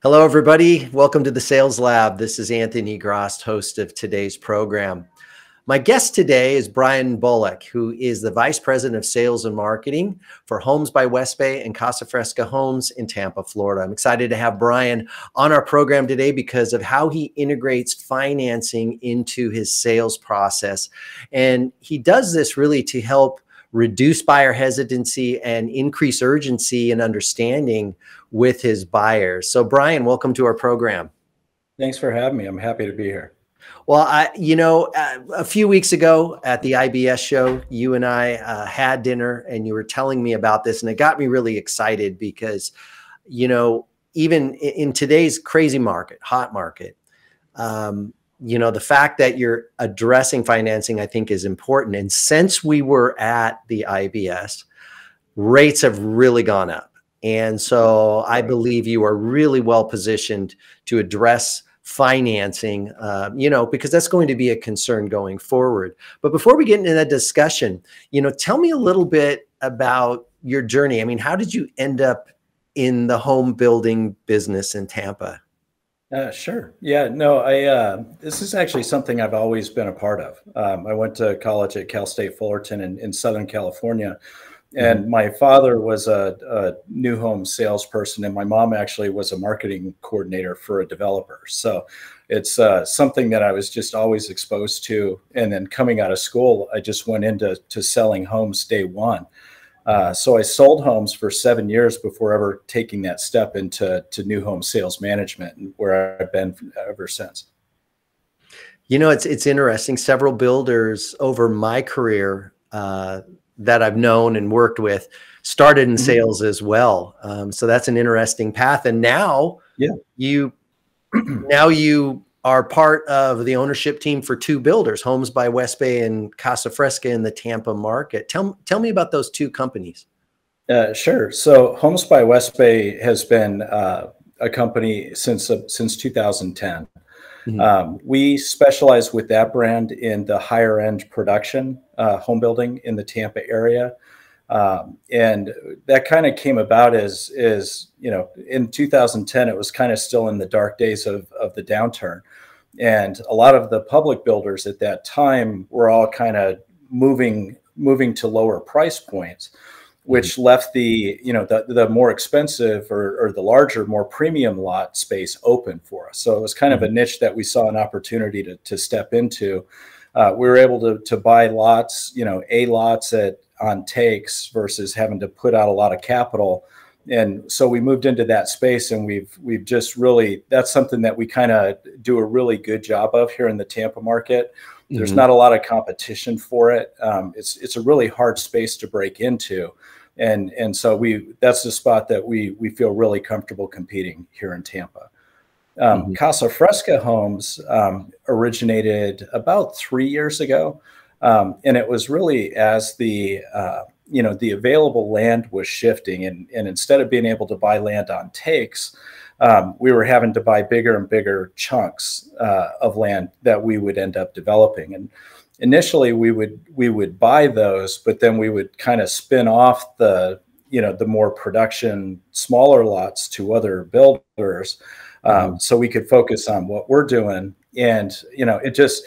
Hello, everybody. Welcome to the Sales Lab. This is Anthony Grost, host of today's program. My guest today is Brian Bullock, who is the Vice President of Sales and Marketing for Homes by West Bay and Casa Fresca Homes in Tampa, Florida. I'm excited to have Brian on our program today because of how he integrates financing into his sales process. And he does this really to help reduce buyer hesitancy and increase urgency and understanding with his buyers. So Brian, welcome to our program. Thanks for having me. I'm happy to be here. Well, a few weeks ago at the IBS show, you and I had dinner and you were telling me about this, and it got me really excited because, even in today's crazy market, hot market, the fact that you're addressing financing, I think, is important. And since we were at the IBS, rates have really gone up. And so I believe you are really well positioned to address financing, because that's going to be a concern going forward. But before we get into that discussion, tell me a little bit about your journey. I mean, how did you end up in the home building business in Tampa? Sure. Yeah, no, this is actually something I've always been a part of. I went to college at Cal State Fullerton in Southern California. And my father was a new home salesperson, and my mom actually was a marketing coordinator for a developer. So it's something that I was just always exposed to. And then coming out of school, I just went into selling homes day one. So I sold homes for 7 years before ever taking that step into new home sales management, where I've been ever since. It's interesting. Several builders over my career that I've known and worked with started in sales as well. So that's an interesting path. And now you are part of the ownership team for two builders, Homes by West Bay and Casa Fresca in the Tampa market. Tell me about those two companies. Sure. So Homes by West Bay has been a company since 2010. We specialize with that brand in the higher end production home building in the Tampa area. And that kind of came about as in 2010, it was kind of still in the dark days of the downturn. And a lot of the public builders at that time were all kind of moving to lower price points, which left the more expensive or the larger, more premium lot space open for us. So it was kind of a niche that we saw an opportunity to step into. We were able to buy lots, A lots on takes versus having to put out a lot of capital. And so we moved into that space, and we've just really, that's something that we kind of do a really good job of here in the Tampa market. There's not a lot of competition for it. It's a really hard space to break into. And so that's the spot that we feel really comfortable competing here in Tampa. Casa Fresca Homes originated about 3 years ago. And it was really as the available land was shifting, and instead of being able to buy land on takes, we were having to buy bigger and bigger chunks of land that we would end up developing. And initially we would buy those, but then we would kind of spin off the more production smaller lots to other builders, so we could focus on what we're doing. And it just,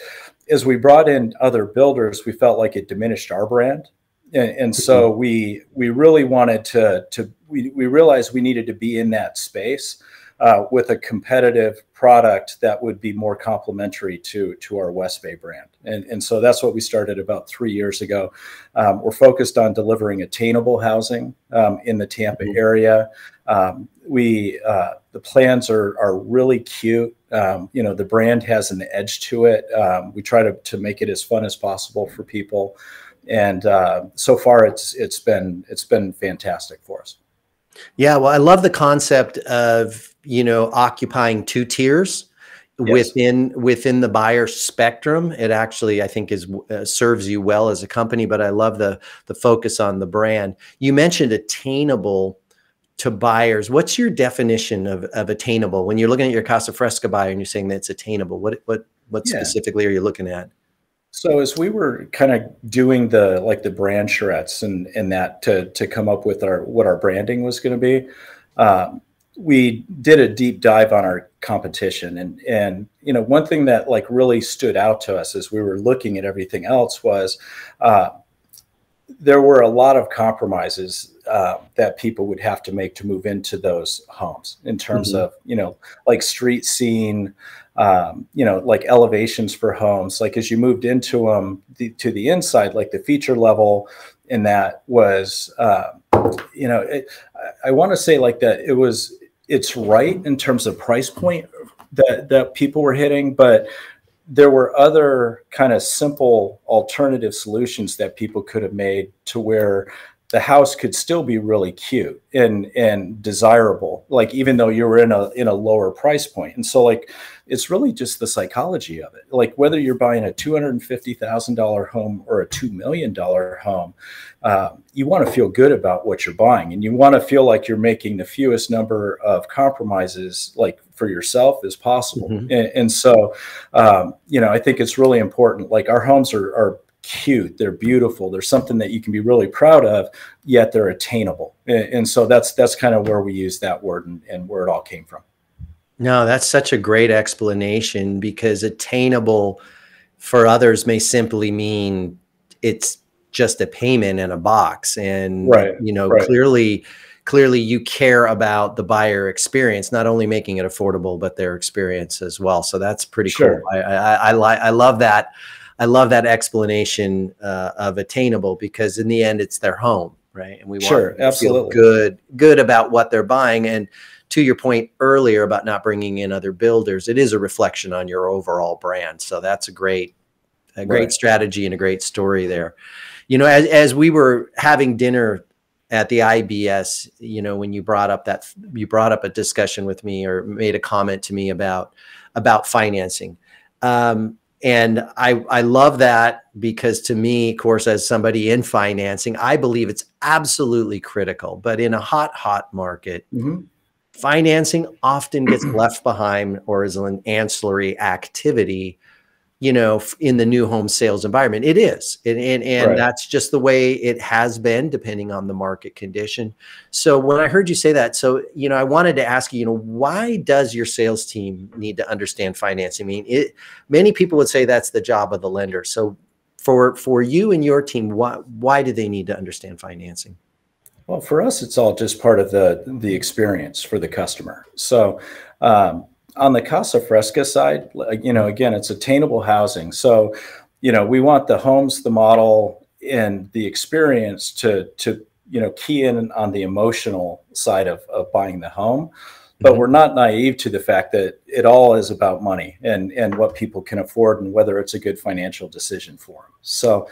as we brought in other builders, we felt like it diminished our brand. And so we really wanted we realized we needed to be in that space with a competitive product that would be more complementary to our West Bay brand. And so that's what we started about 3 years ago. We're focused on delivering attainable housing in the Tampa area. The plans are really cute. The brand has an edge to it. We try to make it as fun as possible for people. And so far it's been fantastic for us. Yeah, well, I love the concept of, occupying two tiers within the buyer spectrum. It actually, I think, serves you well as a company, but I love the focus on the brand. You mentioned attainable to buyers. What's your definition of attainable? When you're looking at your Casa Fresca buyer and you're saying that's attainable, what specifically are you looking at? So as we were kind of doing the brand charrettes and that to come up with what our branding was going to be, we did a deep dive on our competition, and one thing that like really stood out to us as we were looking at everything else was there were a lot of compromises that people would have to make to move into those homes in terms of, like street scene, like elevations for homes. Like as you moved into them to the inside, like the feature level in that was, I want to say like that it's right in terms of price point that people were hitting, but there were other kind of simple alternative solutions that people could have made to where the house could still be really cute and desirable, like even though you were in a lower price point. And so like it's really just the psychology of it. Like whether you're buying a $250,000 home or a $2 million home, you want to feel good about what you're buying, and you want to feel like you're making the fewest number of compromises like for yourself as possible. And so I think it's really important. Like our homes are cute, they're beautiful, they're something that you can be really proud of, yet they're attainable. And so that's kind of where we use that word and where it all came from. No, that's such a great explanation, because attainable for others may simply mean it's just a payment in a box. And, clearly you care about the buyer experience, not only making it affordable, but their experience as well. So that's pretty cool. I love that. I love that explanation of attainable, because in the end, it's their home, right? And we want to feel good about what they're buying. And to your point earlier about not bringing in other builders, it is a reflection on your overall brand. So that's a great strategy and a great story there. As we were having dinner at the IBS, when you brought up a discussion with me or made a comment to me about financing. And I love that, because to me, of course, as somebody in financing, I believe it's absolutely critical. But in a hot market, financing often gets left behind or is an ancillary activity, in the new home sales environment. It is. And that's just the way it has been, depending on the market condition. So when I heard you say that, I wanted to ask you, why does your sales team need to understand financing? I mean, many people would say that's the job of the lender. So for you and your team, why do they need to understand financing? Well, for us, it's all just part of the experience for the customer. So, on the Casa Fresca side, again, it's attainable housing. So, we want the homes, the model, and the experience to key in on the emotional side of buying the home. But we're not naive to the fact that it all is about money and what people can afford and whether it's a good financial decision for them. So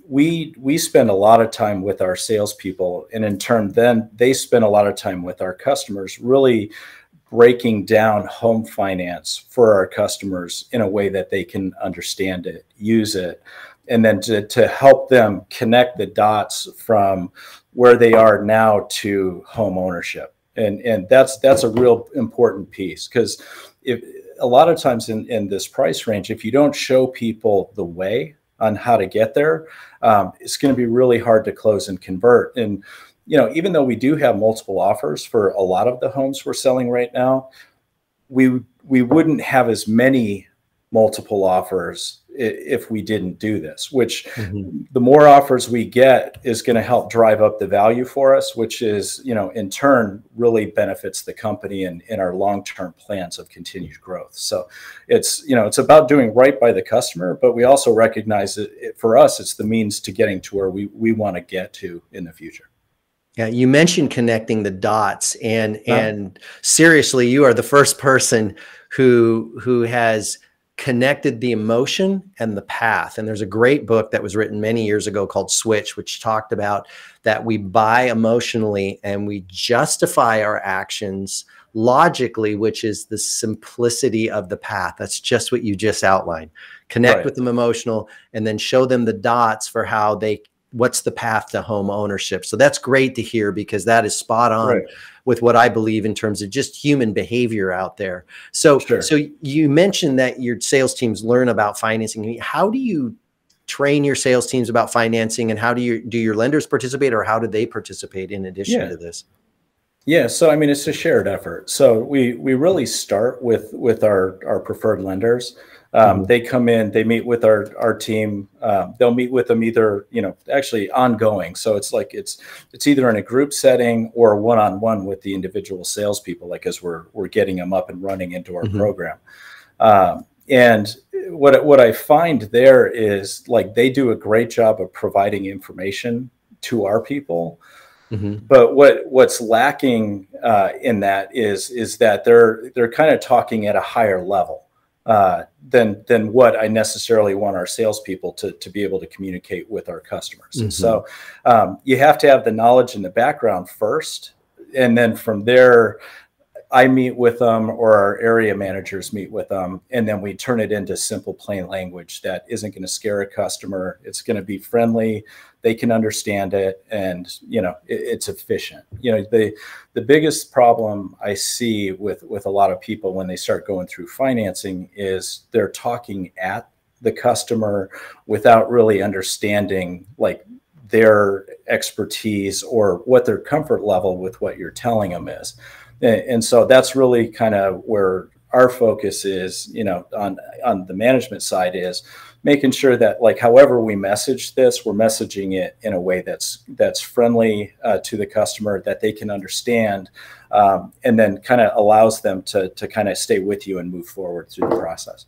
we spend a lot of time with our salespeople, and in turn, then they spend a lot of time with our customers, really breaking down home finance for our customers in a way that they can understand it, use it, and then to help them connect the dots from where they are now to home ownership. And that's a real important piece, because if a lot of times in this price range, if you don't show people the way on how to get there, it's going to be really hard to close and convert. And even though we do have multiple offers for a lot of the homes we're selling right now, we wouldn't have as many multiple offers if we didn't do this, which the more offers we get is going to help drive up the value for us, which is, in turn really benefits the company and in our long-term plans of continued growth. So it's about doing right by the customer, but we also recognize that for us, it's the means to getting to where we want to get to in the future. Yeah, you mentioned connecting the dots, and seriously, you are the first person who has connected the emotion and the path. And there's a great book that was written many years ago called Switch, which talked about that we buy emotionally and we justify our actions logically, which is the simplicity of the path. That's just what you just outlined. Connect with them emotional, and then show them the dots for what's the path to home ownership. So that's great to hear, because that is spot on with what I believe in terms of just human behavior out there. So, so you mentioned that your sales teams learn about financing. How do you train your sales teams about financing, and how do your lenders participate, or how do they participate in addition to this? Yeah, so I mean, it's a shared effort. So we really start with our preferred lenders. Mhm. They come in, they meet with our team. They'll meet with them either, actually ongoing. So it's like it's either in a group setting or one-on-one with the individual salespeople, like as we're getting them up and running into our Mhm. program. And what I find there is like they do a great job of providing information to our people. Mhm. But what's lacking in that is that they're kind of talking at a higher level than what I necessarily want our salespeople to be able to communicate with our customers. And Mhm. so you have to have the knowledge in the background first, and then from there I meet with them or our area managers meet with them, and then we turn it into simple, plain language that isn't going to scare a customer. It's going to be friendly. They can understand it, and it's efficient. The biggest problem I see with a lot of people when they start going through financing is they're talking at the customer without really understanding like their expertise or what their comfort level with what you're telling them is. And so that's really kind of where our focus is, on the management side, is making sure that like however we message this, we're messaging it in a way that's friendly to the customer, that they can understand, and then kind of allows them to kind of stay with you and move forward through the process.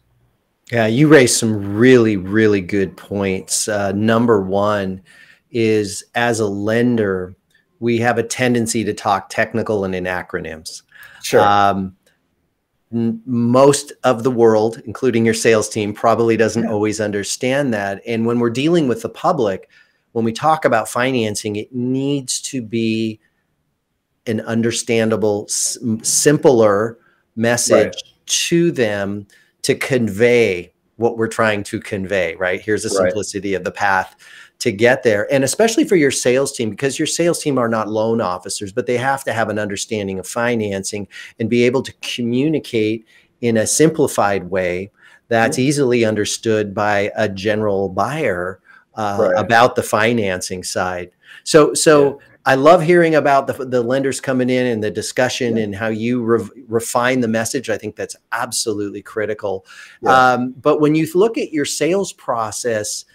Yeah, you raised some really, really good points. Number one is, as a lender, we have a tendency to talk technical and in acronyms. Sure. Um, Most of the world, including your sales team, probably doesn't Yeah. always understand that. And when we're dealing with the public, when we talk about financing, it needs to be an understandable, simpler Right. message to them to convey what we're trying to convey, right? Here's the Right. simplicity of the path to get there. And especially for your sales team, because your sales team are not loan officers, but they have to have an understanding of financing and be able to communicate in a simplified way that's Yeah. easily understood by a general buyer Right. about the financing side. Yeah. So I love hearing about the lenders coming in and the discussion Yeah. and how you refine the message. I think that's absolutely critical. Yeah. But when you look at your sales process,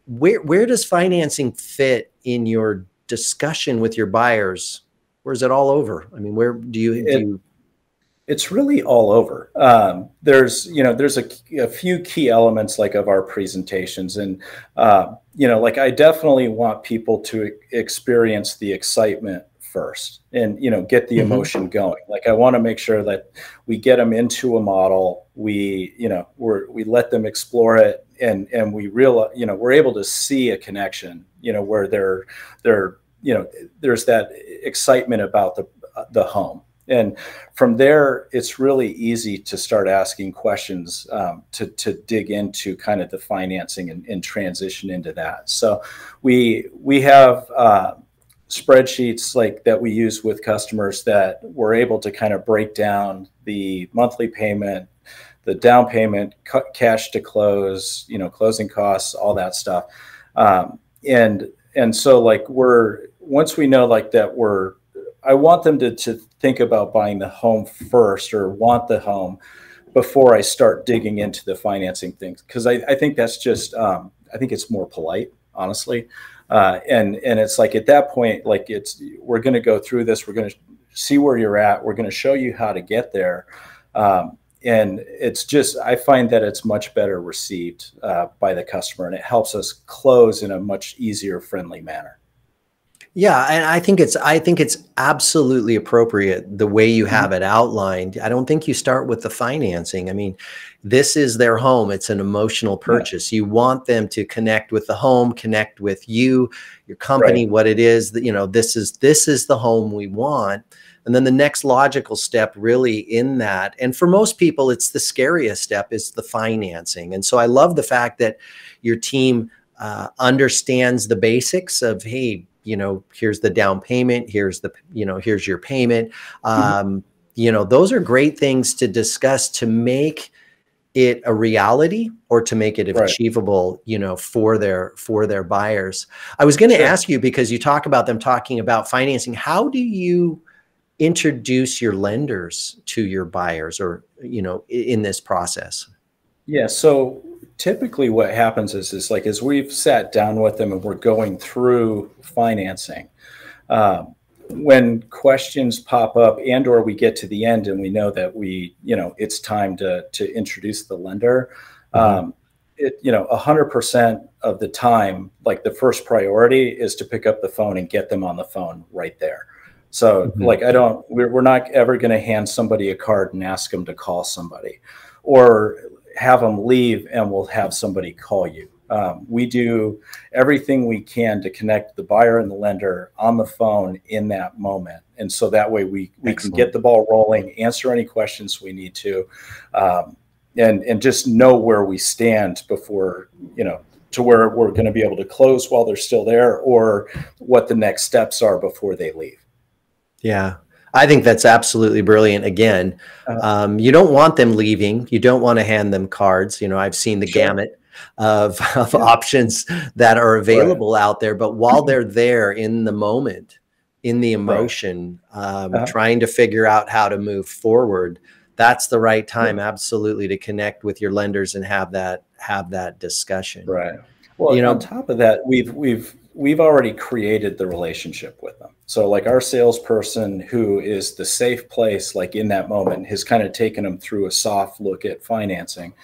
where does financing fit in your discussion with your buyers? Or is it all over? I mean, where do It you? It's really all over. There's a few key elements like of our presentations, and like I definitely want people to experience the excitement first, and get the Mhm. emotion going. Like I want to make sure that we get them into a model. We let them explore it, and we realize we're able to see a connection. Where they're there's that excitement about the home. And from there, it's really easy to start asking questions, to dig into kind of the financing and transition into that. So we have spreadsheets like that we use with customers that we're able to kind of break down the monthly payment, the down payment, cash to close, closing costs, all that stuff. And so like once we know like that I want them to think about buying the home first, or want the home before I start digging into the financing things. Cause I think that's just, I think it's more polite, honestly. And it's like, at that point, like we're going to go through this. We're going to see where you're at. We're going to show you how to get there. And it's just, I find that it's much better received by the customer, and it helps us close in a much easier, friendly manner. Yeah, and I think it's absolutely appropriate the way you Mhm. have it outlined. I don't think you start with the financing. I mean, this is their home. It's an emotional Yeah. purchase. You want them to connect with the home, connect with you, your Right. company, what it is that, this is the home we want. And then the next logical step really in that, and for most people, it's the scariest step, is the financing. And so I love the fact that your team understands the basics of, hey, here's the down payment, here's your payment. Mhm. Those are great things to discuss to make it a reality, or to make it Right. achievable, for their buyers. I was going to Sure. ask you, because you talk about them talking about financing, how do you introduce your lenders to your buyers, or, you know, in this process? Yeah. So typically what happens is like, as we've sat down with them and we're going through financing, when questions pop up and or we get to the end and we know that it's time to introduce the lender, Mhm. 100% of the time, like the first priority is to pick up the phone and get them on the phone right there. So Mhm. like, we're not ever going to hand somebody a card and ask them to call somebody, or have them leave and we'll have somebody call you. We do everything we can to connect the buyer and the lender on the phone in that moment. And so that way we can get Excellent. the ball rolling, answer any questions we need to, and just know where we stand before, to where we're going to be able to close while they're still there, or what the next steps are before they leave. Yeah, I think that's absolutely brilliant. Again, you don't want them leaving. You don't want to hand them cards. You know, I've seen the Sure. gamut of Yeah. options that are Right. available out there. But while they're there in the moment, in the Right. emotion, Uh-huh. trying to figure out how to move forward, that's the right Yeah. time, absolutely, to connect with your lenders and have that discussion. Right. You Well, on know, top of that, we've already created the relationship with them. So like, our salesperson, who is the safe place, like in that moment, has kind of taken them through a soft look at financing.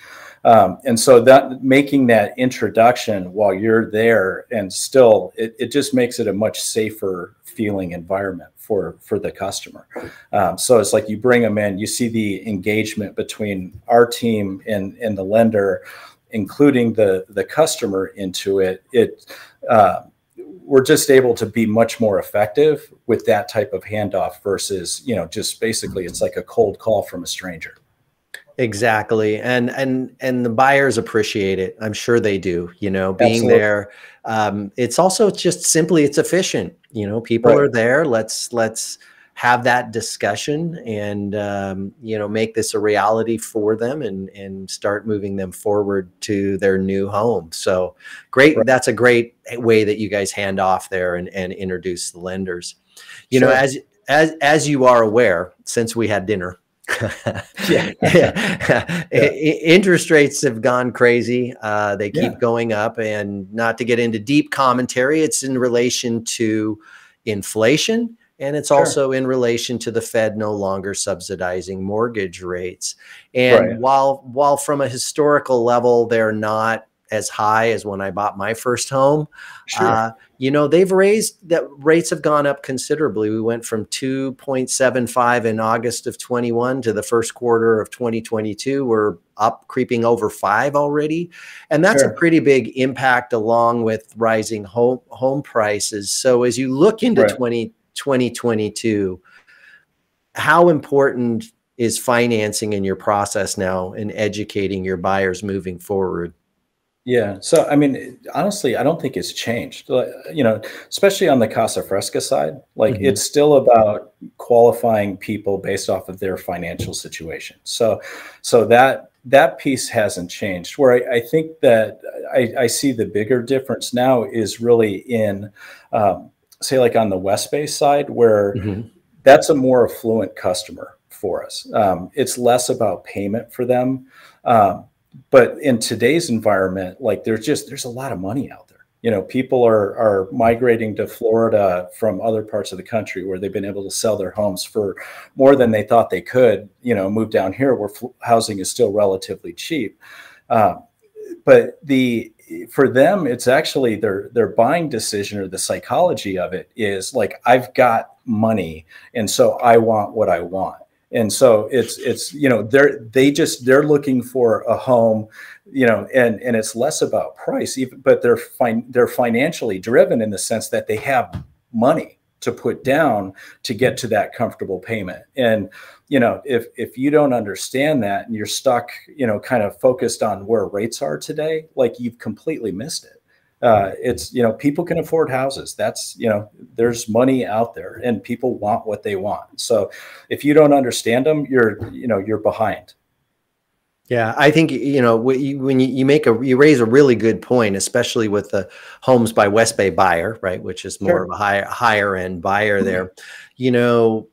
And so that, making that introduction while you're there, and still, it just makes it a much safer feeling environment for the customer. So it's like, you bring them in, you see the engagement between our team and the lender, including the customer into it. We're just able to be much more effective with that type of handoff versus, just basically it's like a cold call from a stranger. exactly. And the buyers appreciate it. I'm sure they do, you know, being Absolutely. there. It's also just simply, it's efficient. You know, people Right. are there. Let's have that discussion and, you know, make this a reality for them, and start moving them forward to their new home. So great. Right. That's a great way that you guys hand off there and introduce the lenders. You know, Sure. as you are aware, since we had dinner, Yeah. Yeah. interest rates have gone crazy. They Yeah. keep going up, and not to get into deep commentary, it's in relation to inflation, and it's Sure. also in relation to the Fed no longer subsidizing mortgage rates. And Right. while from a historical level they're not as high as when I bought my first home, Sure. you know, they've raised that rates have gone up considerably. We went from 2.75 in August of 21 to the first quarter of 2022. We're up, creeping over 5 already. And that's a Sure. pretty big impact, along with rising home prices. So as you look into Right. 2022, how important is financing in your process now in educating your buyers moving forward? Yeah. So, I mean, honestly, I don't think it's changed. Like, especially on the Casa Fresca side, like, Mhm. it's still about qualifying people based off of their financial situation. So that piece hasn't changed. Where I think that I see the bigger difference now is really in, say, like on the West Bay side, where Mhm. that's a more affluent customer for us. It's less about payment for them. But in today's environment, like, there's a lot of money out there. People are migrating to Florida from other parts of the country where they've been able to sell their homes for more than they thought they could, move down here where housing is still relatively cheap. Uh, but for them, it's actually their buying decision, or the psychology of it is like, I've got money, and so I want what I want. And so it's they're looking for a home, and it's less about price, even, but they're financially driven in the sense that they have money to put down to get to that comfortable payment. And if you don't understand that, and you're stuck, kind of focused on where rates are today, like, you've completely missed it. It's, people can afford houses. That's, there's money out there, and people want what they want. So if you don't understand them, you're behind. Yeah, I think, you know, when you raise a really good point, especially with the Homes by West Bay buyer, right, which is more of Sure. a higher end buyer there. You know,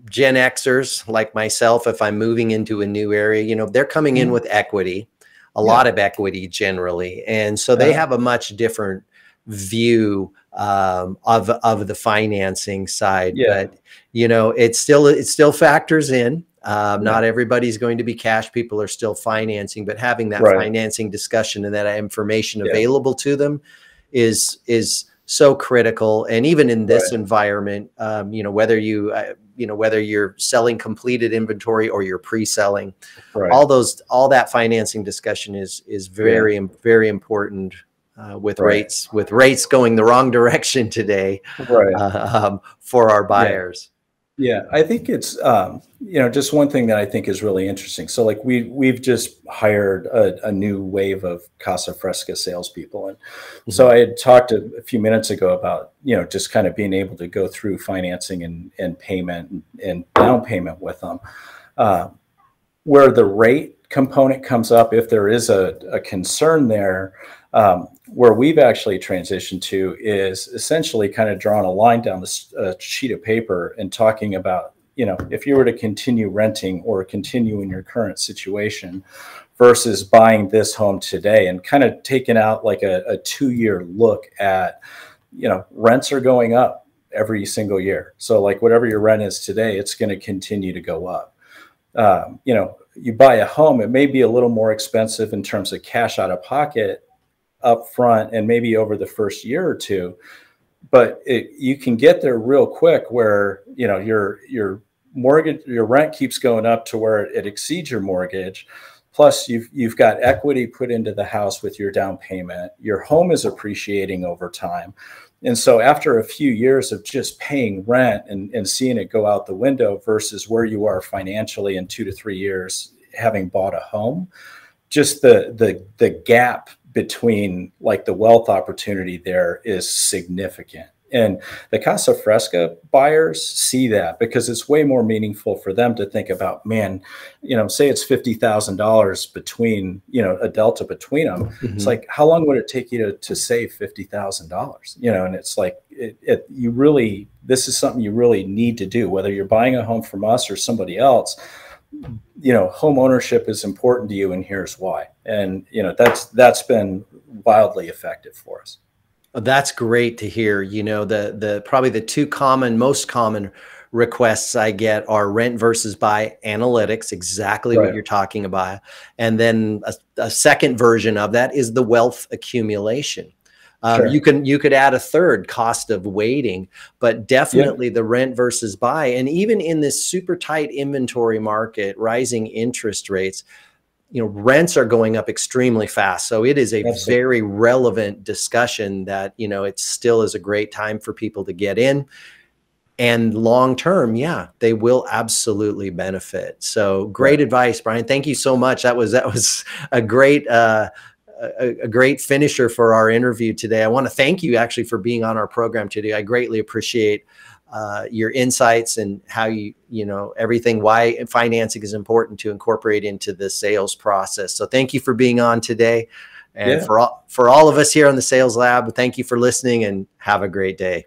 Gen Xers like myself, if I'm moving into a new area, you know, they're coming in with equity, a lot of equity generally. And so they have a much different view of the financing side. But, you know, it still factors in. Not everybody's going to be cash. People are still financing, but having that financing discussion and that information available to them is so critical. And even in this environment, you know, whether you're selling completed inventory or you're pre-selling, all that financing discussion is very, very important. With rates going the wrong direction today, for our buyers. Yeah, I think it's you know, just one thing that I think is really interesting. So like we've just hired a new wave of Casa Fresca salespeople, and so I had talked a few minutes ago about, you know, just kind of being able to go through financing and payment and down payment with them, where the rate component comes up if there is a concern there. Where we've actually transitioned to is essentially kind of drawing a line down the sheet of paper and talking about, you know, if you were to continue renting or continue in your current situation versus buying this home today, and kind of taking out like a 2-year look at, you know, rents are going up every single year. So like whatever your rent is today, it's going to continue to go up. You know, you buy a home, it may be a little more expensive in terms of cash out of pocket up front and maybe over the first year or two, but you can get there real quick where, you know, your mortgage, your rent keeps going up to where it exceeds your mortgage. Plus you've got equity put into the house with your down payment. Your home is appreciating over time. And so after a few years of just paying rent and seeing it go out the window versus where you are financially in 2 to 3 years, having bought a home, just the gap between like the wealth opportunity there is significant. And the Casa Fresca buyers see that because it's way more meaningful for them to think about, man, you know, say it's $50,000 between, you know, a delta between them. It's like, how long would it take you to save $50,000? You know, and it's like, you really, this is something you really need to do, whether you're buying a home from us or somebody else. You know, home ownership is important to you, and here's why. And, you know, that's been wildly effective for us. That's great to hear. You know, the probably the two most common requests I get are rent versus buy analytics, exactly what you're talking about. And then a second version of that is the wealth accumulation. You could add a third, cost of waiting, but definitely the rent versus buy. And even in this super tight inventory market, rising interest rates, you know, rents are going up extremely fast. So it is a very relevant discussion that, you know, it still is a great time for people to get in. And long term, yeah, they will absolutely benefit. So great advice, Brian. Thank you so much. That was a great great finisher for our interview today. I want to thank you actually for being on our program today. I greatly appreciate your insights and how you know, everything, why financing is important to incorporate into the sales process. So thank you for being on today. And for all of us here on the Sales Lab, thank you for listening and have a great day.